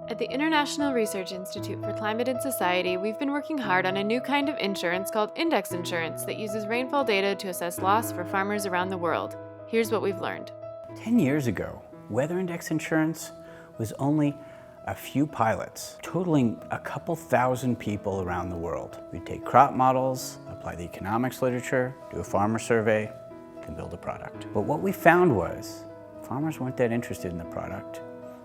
At the International Research Institute for Climate and Society, we've been working hard on a new kind of insurance called index insurance that uses rainfall data to assess loss for farmers around the world. Here's what we've learned. 10 years ago, weather index insurance was only a few pilots, totaling a couple thousand people around the world. We'd take crop models, apply the economics literature, do a farmer survey, and build a product. But what we found was farmers weren't that interested in the product.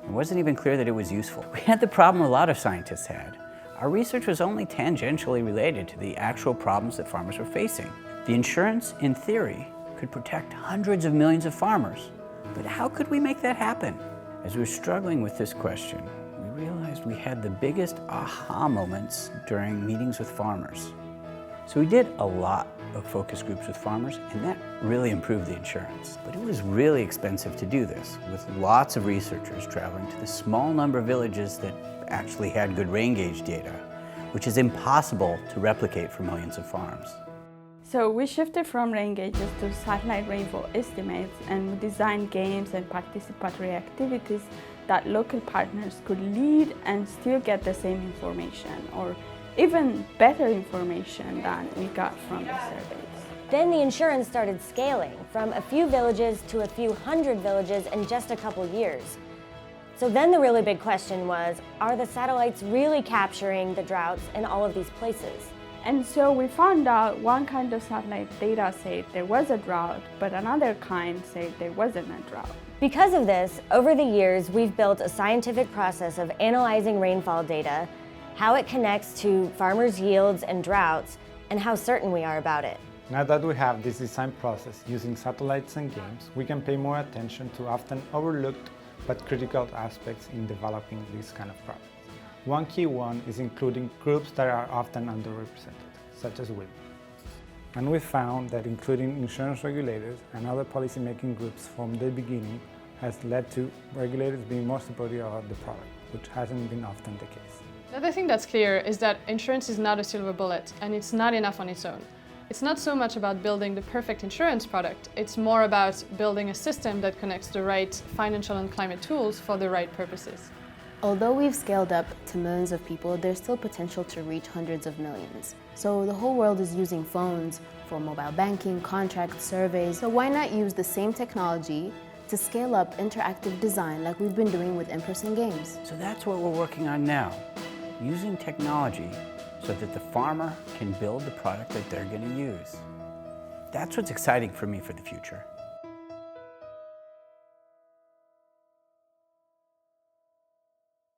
It wasn't even clear that it was useful. We had the problem a lot of scientists had. Our research was only tangentially related to the actual problems that farmers were facing. The insurance, in theory, could protect hundreds of millions of farmers. But how could we make that happen? As we were struggling with this question, we realized we had the biggest aha moments during meetings with farmers. So we did a lot of focus groups with farmers, and that really improved the insurance. But it was really expensive to do this, with lots of researchers traveling to the small number of villages that actually had good rain gauge data, which is impossible to replicate for millions of farms. So we shifted from rain gauges to satellite rainfall estimates, and we designed games and participatory activities that local partners could lead and still get the same information, or even better information than we got from the surveys. Then the insurance started scaling from a few villages to a few hundred villages in just a couple years. So then the really big question was, are the satellites really capturing the droughts in all of these places? And so we found out one kind of satellite data said there was a drought, but another kind said there wasn't a drought. Because of this, over the years, we've built a scientific process of analyzing rainfall data, how it connects to farmers' yields and droughts, and how certain we are about it. Now that we have this design process using satellites and games, we can pay more attention to often overlooked but critical aspects in developing these kind of projects. One key one is including groups that are often underrepresented, such as Weve. And we found that including insurance regulators and other policymaking groups from the beginning has led to regulators being more supportive of the product, which hasn't been often the case. Another thing that's clear is that insurance is not a silver bullet, and it's not enough on its own. It's not so much about building the perfect insurance product, it's more about building a system that connects the right financial and climate tools for the right purposes. Although we've scaled up to millions of people, there's still potential to reach hundreds of millions. So the whole world is using phones for mobile banking, contracts, surveys. So why not use the same technology to scale up interactive design like we've been doing with in-person games? So that's what we're working on now, using technology so that the farmer can build the product that they're going to use. That's what's exciting for me for the future.